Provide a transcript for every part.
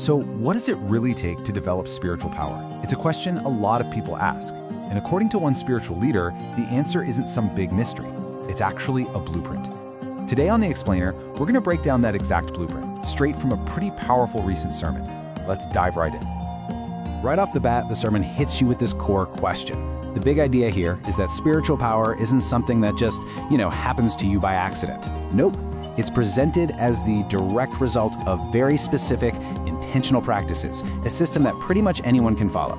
So what does it really take to develop spiritual power? It's a question a lot of people ask. And according to one spiritual leader, the answer isn't some big mystery. It's actually a blueprint. Today on The Explainer, we're going to break down that exact blueprint, straight from a pretty powerful recent sermon. Let's dive right in. Right off the bat, the sermon hits you with this core question. The big idea here is that spiritual power isn't something that just, happens to you by accident. Nope. It's presented as the direct result of very specific, intentional practices, a system that pretty much anyone can follow.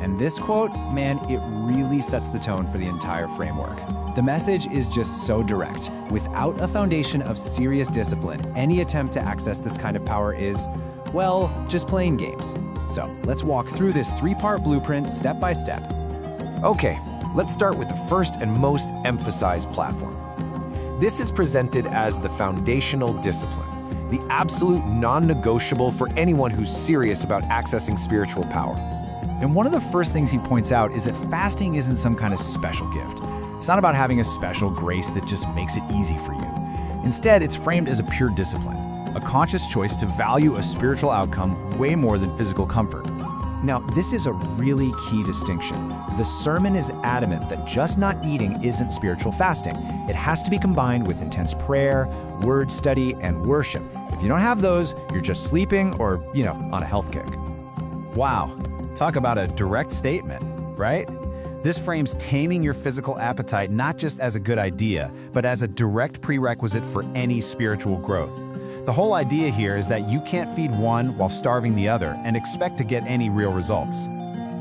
And this quote, man, it really sets the tone for the entire framework. The message is just so direct. Without a foundation of serious discipline, any attempt to access this kind of power is, well, just playing games. So let's walk through this three-part blueprint step by step. Okay, let's start with the first and most emphasized platform. This is presented as the foundational discipline, the absolute non-negotiable for anyone who's serious about accessing spiritual power. And one of the first things he points out is that fasting isn't some kind of special gift. It's not about having a special grace that just makes it easy for you. Instead, it's framed as a pure discipline, a conscious choice to value a spiritual outcome way more than physical comfort. Now, this is a really key distinction. The sermon is adamant that just not eating isn't spiritual fasting. It has to be combined with intense prayer, word study, and worship. If you don't have those, you're just sleeping or, on a health kick. Wow, talk about a direct statement, right? This frames taming your physical appetite not just as a good idea, but as a direct prerequisite for any spiritual growth. The whole idea here is that you can't feed one while starving the other and expect to get any real results.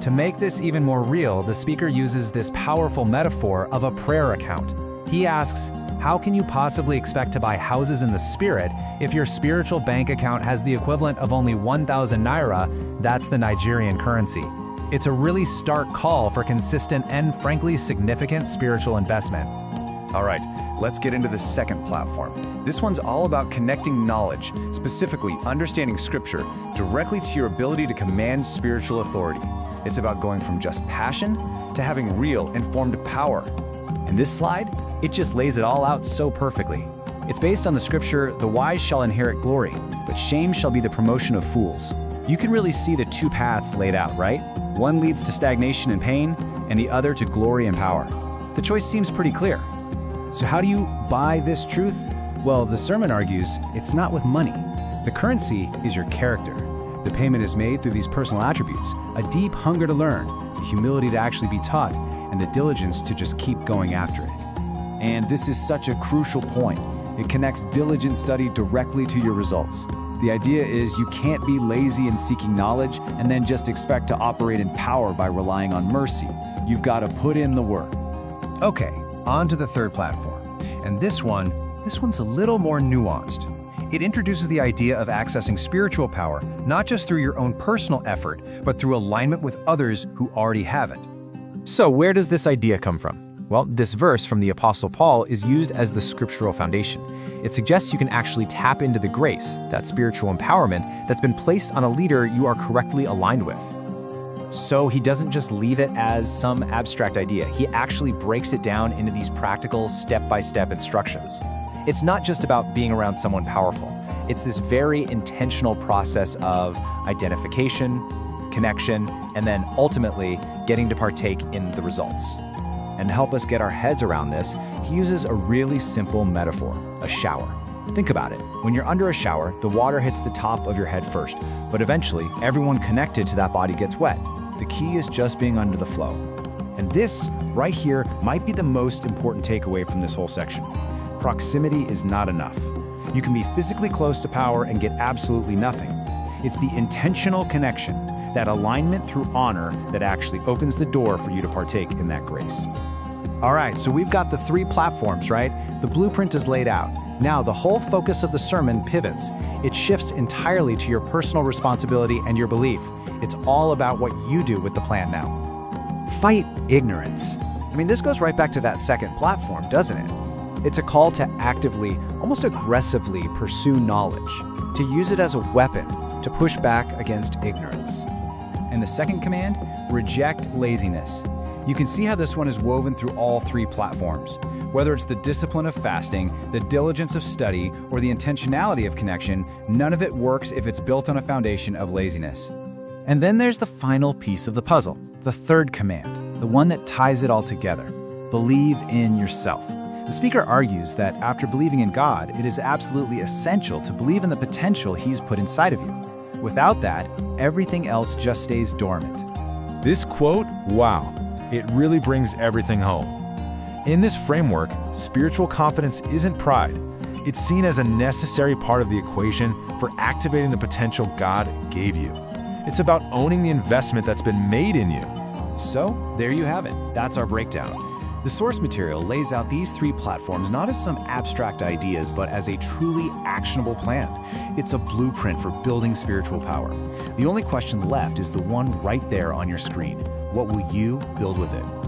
To make this even more real, the speaker uses this powerful metaphor of a prayer account. He asks, how can you possibly expect to buy houses in the spirit if your spiritual bank account has the equivalent of only 1,000 naira, that's the Nigerian currency? It's a really stark call for consistent and frankly significant spiritual investment. All right, let's get into the second platform. This one's all about connecting knowledge, specifically understanding Scripture, directly to your ability to command spiritual authority. It's about going from just passion to having real, informed power. And this slide, it just lays it all out so perfectly. It's based on the Scripture, the wise shall inherit glory, but shame shall be the promotion of fools. You can really see the two paths laid out, right? One leads to stagnation and pain, and the other to glory and power. The choice seems pretty clear. So how do you buy this truth? Well, the sermon argues it's not with money. The currency is your character. The payment is made through these personal attributes, a deep hunger to learn, the humility to actually be taught, and the diligence to just keep going after it. And this is such a crucial point. It connects diligent study directly to your results. The idea is you can't be lazy in seeking knowledge and then just expect to operate in power by relying on mercy. You've got to put in the work. Okay, on to the third platform. And this one's a little more nuanced. It introduces the idea of accessing spiritual power, not just through your own personal effort, but through alignment with others who already have it. So where does this idea come from? Well, this verse from the Apostle Paul is used as the scriptural foundation. It suggests you can actually tap into the grace, that spiritual empowerment, that's been placed on a leader you are correctly aligned with. So he doesn't just leave it as some abstract idea. He actually breaks it down into these practical, step-by-step instructions. It's not just about being around someone powerful. It's this very intentional process of identification, connection, and then ultimately getting to partake in the results. And to help us get our heads around this, he uses a really simple metaphor, a shower. Think about it. When you're under a shower, the water hits the top of your head first, but eventually everyone connected to that body gets wet. The key is just being under the flow. And this, right here, might be the most important takeaway from this whole section. Proximity is not enough. You can be physically close to power and get absolutely nothing. It's the intentional connection, that alignment through honor, that actually opens the door for you to partake in that grace. All right, so we've got the three platforms, right? The blueprint is laid out. Now, the whole focus of the sermon pivots. It shifts entirely to your personal responsibility and your belief. It's all about what you do with the plan now. Fight ignorance. This goes right back to that second platform, doesn't it? It's a call to actively, almost aggressively pursue knowledge, to use it as a weapon to push back against ignorance. And the second command, reject laziness. You can see how this one is woven through all three platforms. Whether it's the discipline of fasting, the diligence of study, or the intentionality of connection, none of it works if it's built on a foundation of laziness. And then there's the final piece of the puzzle, the third command, the one that ties it all together. Believe in yourself. The speaker argues that after believing in God, it is absolutely essential to believe in the potential He's put inside of you. Without that, everything else just stays dormant. This quote, wow, it really brings everything home. In this framework, spiritual confidence isn't pride. It's seen as a necessary part of the equation for activating the potential God gave you. It's about owning the investment that's been made in you. So, there you have it. That's our breakdown. The source material lays out these three platforms not as some abstract ideas, but as a truly actionable plan. It's a blueprint for building spiritual power. The only question left is the one right there on your screen. What will you build with it?